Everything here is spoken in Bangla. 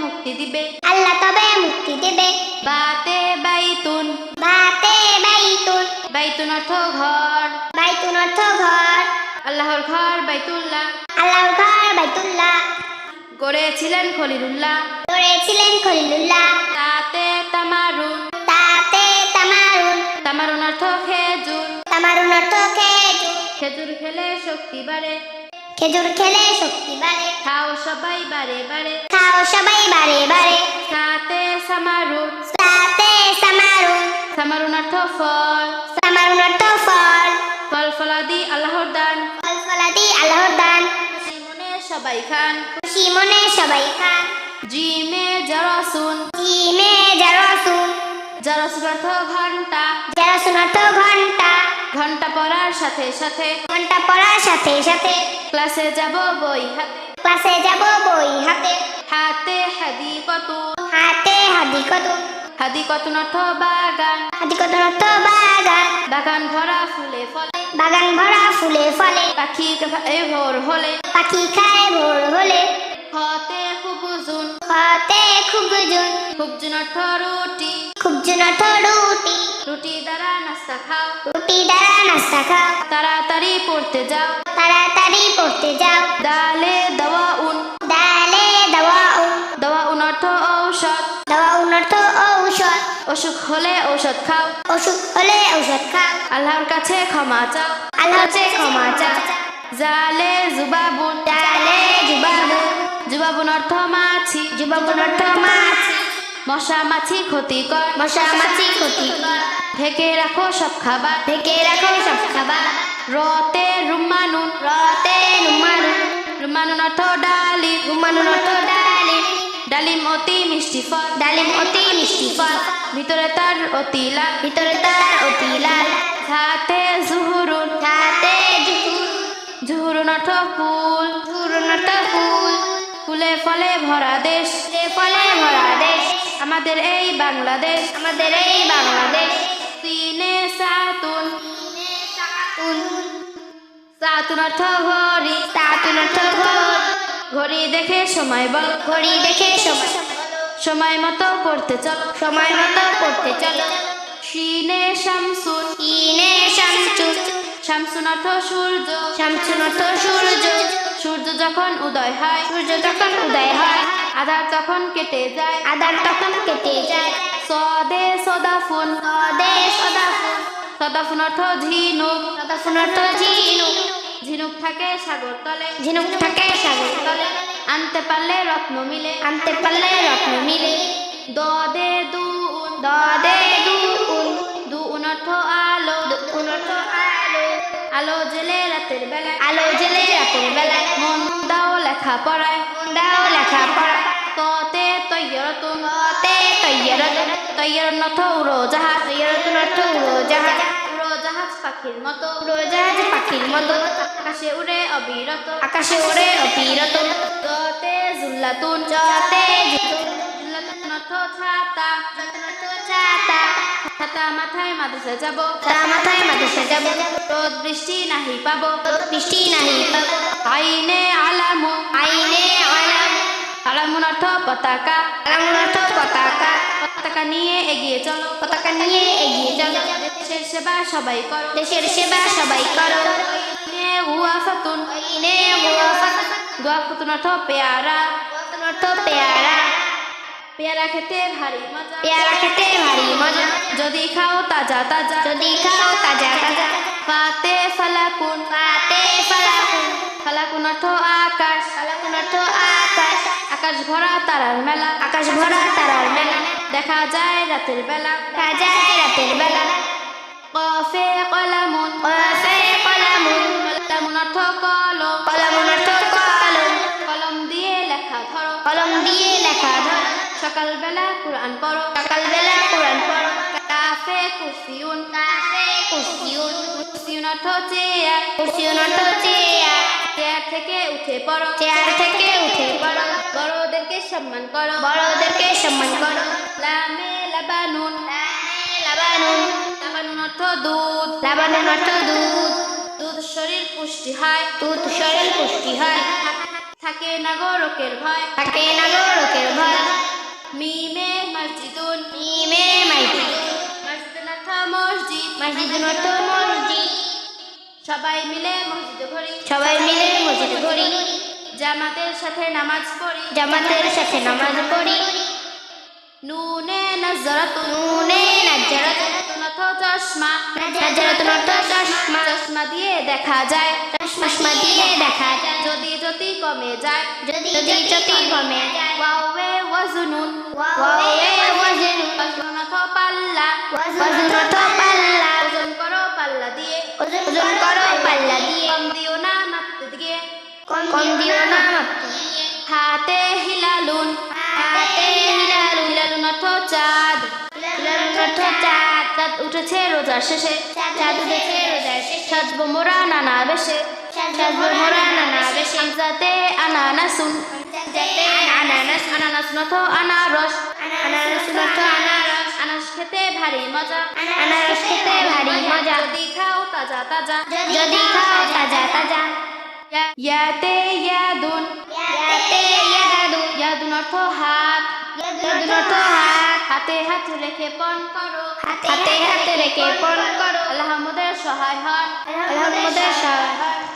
মুক্তি দিবে, আল্লাহ তবে মুক্তি দেবে। বাতে বাইতুন, বাতে বাইতুন, বাইতুন অর্থ ঘর, বাইতুন অর্থ ঘর, আল্লাহর ঘর বাইতুল্লাহ, আল্লাহর ঘর বাইতুল্লাহ, গড়েছিলেন খলিলুল্লাহ, গড়েছিলেন খলিলুল্লাহ। তাতে তামারুন, তাতে তামারুন, তামারুন অর্থ খেজুর, তামারুন অর্থ খেজুর, খেজুর খেলে শক্তি বাড়ে, খেজুর খেলে শক্তি বাড়ে। খাও সবাই বারে বারে, খাও সবাই বারে বারে। তাতে সামারুন, তাতে সামারুন, সামারুন অর্থ ফল, সামারুন অর্থ ফল, ফল ফলাদি আল্লাহর দান, ফল ফলাদি আল্লাহর দান। খুশি মনে সবাই খান, খুশি মনে সবাই খান। জিমে জারাসুন, জিমে জারাসুন, জারাসুন অর্থ ঘন্টা, জারাসুন অর্থ ঘন্টা, ঘন্টা পড়ার সাথে সাথে, ঘন্টা পড়ার সাথে সাথে, ক্লাসে যাব বই হাতে, ক্লাসে যাব বই হাতে। হাতে হাদিকতুন, হাতে হাদিকতুন, হাদিকতুন অর্থ বাগান, হাদিকতুন অর্থ বাগান, বাগান ভরা ফুলে ফলে, বাগান ভরা ফুলে ফলে, পাখি ভোর হলে, পাখি খায় ভোর হলে। হতে খুবজুন, হতে খুবজুন, খুবজুন অর্থ রুটি, খুবজুন অর্থ রুটি, রুটি দ্বারা নাস্তা খাও, রুটি দ্বারা নাস্তা খাও। তাড়াতাড়ি পড়তে যাও, তাড়াতাড়ি পড়তে যাও। দালে দাওয়াউন, দালে দাওয়াউন, দাওয়াউন অর্থ ঔষধ, দাওয়াউন অর্থ ঔষধ, অসুখ হলে ঔষধ খাও, অসুখ হলে ঔষধ খাও। আল্লাহর কাছে ক্ষমা চাও, আল্লাহর কাছে ক্ষমা চাও। জালে জুবাবুন, জালে জুবাবুন, জুবাবুন অর্থ মাছি, জুবাবুন অর্থ মাছি, মশা মাছি ক্ষতিকর, মশা মাছি ক্ষতি। ঢেকে রাখো সব খাবার, ঢেকে রাখো সব খাবার। রতে রুম্মানুন, রতে রুমানুন, রুম্মানুন অর্থ ডালিম, রুমানুন অর্থ ডালিম, ডালিম অতি মিষ্টি ফল, ডালিম অতি মিষ্টি ফল, ভিতরে তার অতি লাল, ভিতরে তার অতি লাল। হাতে জুহুরুন, হাতে জুহুর, জুহুরুন অর্থ ফুল, জুহুরুন অর্থ ফুল, ফুলে ফলে ভরা দেশ, ফলে ভরা দেশ। আমাদের এই বাংলাদেশ, আমাদের এই বাংলাদেশ। সিনে সাতুন, সাতুন, সাতুন অর্থ ঘড়ি, সাতুন অর্থ ঘর, ঘড়ি দেখে সময় বল, ঘড়ি দেখে সময়, সময় মতো পড়তে চলো, সময় মতো পড়তে চলো। সিনে শামসুন, ইনে শামসুন, শামসুন অর্থ সূর্য, শামসুন অর্থ সূর্য, সূর্য যখন উদয় হয়, সূর্য যখন উদয় হয়, আধার তখন কেটে যায়, আধার তখন কেটে যায়। সদে সদাফুন, সদে সদাফুন, সদাফুন অর্থ ঝিনুক, সদাফুন অর্থ ঝিনুক, ঝিনুক থাকে সাগর তলে, ঝিনুক থাকে সাগর তলে, আনতে পারলে রত্ন মিলে, আনতে পারলে রত্ন মিলে। দদে দুউন, দদে দুউন, দুউন অর্থ আলো, দুউন অর্থ আলো, আলো জেলে রাতের বেলায়, আলো জ্বেলে রাতের বেলায়। মন দাও লেখা পড়ায়, মন দাও লেখাপড়া। ততে তৈয়রতুন, ততে তৈয়রতুন, তৈয়রন অর্থ উড়োজাহাজ, তৈয়রতুন অর্থ উড়োজাহাজ, উড়োজাহাজ পাখির মতো, উড়োজাহাজ পাখির মতো, আকাশে উড়ে অবিরত, আকাশে ওড়ে অবিরত। ততে জুল্লাতুন, যতে জুতুন, জুল্লাতুন অর্থ ছাতা, ছাতা, ছাতা মাথায় মাদ্রাসা যাব, তা মাথায় মাদ্রাসা যাব, রোদ বৃষ্টি নাহি পাবো, বৃষ্টি নাহি পাবো। আইনে আলামুন, আইনে আলাম, আলামুন অর্থ পতাকা, আলামুন অর্থ পতাকা, পতাকা নিয়ে এগিয়ে চলো, পতাকা নিয়ে এগিয়ে চলো। দেশের সেবা সবাই করো, দেশের সেবা সবাই করো। আইনে ওয়াফাতুন, আইনে মুওয়াফাত, ওয়াফাতুন অর্থ পেয়ারা, ওয়াফাতুন অর্থ পেয়ারা, পেয়ারা খেতে ভারী মজা, পেয়ারা খেতে ভারী মজা, যদি খাও তাজা তাজা, যদি খাও তাজা তাজা। ফাতে ফালাকুন, ফাতে ফালাকুন, ফালাকুন অর্থ আকাশ, ফালাকুন অর্থ আকাশ, আকাশ ভরা তারার মেলা, আকাশ ভরা তারার মেলা, দেখা যায় রাতের বেলা, দেখা যায় রাতের বেলা। কফে কলামুন, ওয়াফে কলামুন, কলামুন অর্থ কলম, কলামুন অর্থ কলম, কলম দিয়ে লেখা ধরো, কলম দিয়ে লেখা ধরো। সকালবেলা কুরআন পড়ো, সকালবেলা কোরআন পড়ো। কাফে কুরসিউন, কাফে কুরসিউন, কুরসিউন অর্থ চেয়ার, কুরসিউন অর্থ চেয়ার, চেয়ার থেকে উঠে পড়ো, চেয়ার থেকে উঠে পড়ো। বড়দেরকে সম্মান করো, বড়দেরকে সম্মান করো। লামে লাবানুন, লাবানুন, লাবানুন অর্থ দুধ, লাবানুন অর্থ দুধ, দুধ শরীর পুষ্টি হয়, দুধ শরীর পুষ্টি হয়। থাকে না গোরকের ভয় থাকে না গোরকের ভয় মিমে মসজিদুন মিমে মসজিদ মসজিদুন অর্থ মসজিদ মসজিদুন অর্থ মসজিদ সবাই মিলে মসজিদে ঘুরি সবাই মিলে মসজিদে ঘুরি জামাতের সাথে নামাজ পড়ি জামাতের সাথে নামাজ পড়ি নুনে নজরাতুন নুনে নাজরাতুন অর্থ চশমা নাজরাতুন অর্থ চশমা চশমা দিয়ে দেখা যায় চশমা দিয়ে দেখা যায় যদি জ্যোতি কমে যায় যদি জ্যোতি কমে যায় ওয়াওয়ে ওয়াজনুন ওয়াওয়ে ওয়াজনুন ওয়াজনুন অর্থ পাল্লা ওয়াজনুন অর্থ পাল্লা ওজন করো পাল্লা দিয়ে ওজন করো পাল্লা দিয়ে কম দিও না মাপতে দিয়ে কম দিও না মাপতে দিয়ে হাতে হিলালুন হাতে হিলালুন হিলালুন অর্থ চাঁদ হিলালুন অর্থ চাঁদ চাঁদ উঠেছে রোজার শেষে চাঁদ উঠেছে রোজার শেষে সাজবো মোরা নানা বেশে সাজবো মোরা নানা বেশে হামজাতে আনানাসুন যাতে আনানাস আনানাসুন অর্থ আনারস আনারসুন অর্থ আনারস আনারস খেতে ভারী মজা আনারস খেতে ভারী মজা যদি খাও তাজা তাজা যদি খাও তাজা তাজা ইয়াতে ইয়াদুন ইয়াতে ইয়াদুন ইয়াদুন অর্থ হাত ইয়াদুন অর্থ হাত হাতে হাত রেখে পণ করো হাতে হাতে রেখে পণ করো আল্লাহ আমাদের সহায় হন আল্লাহ আমাদের সহায় হয়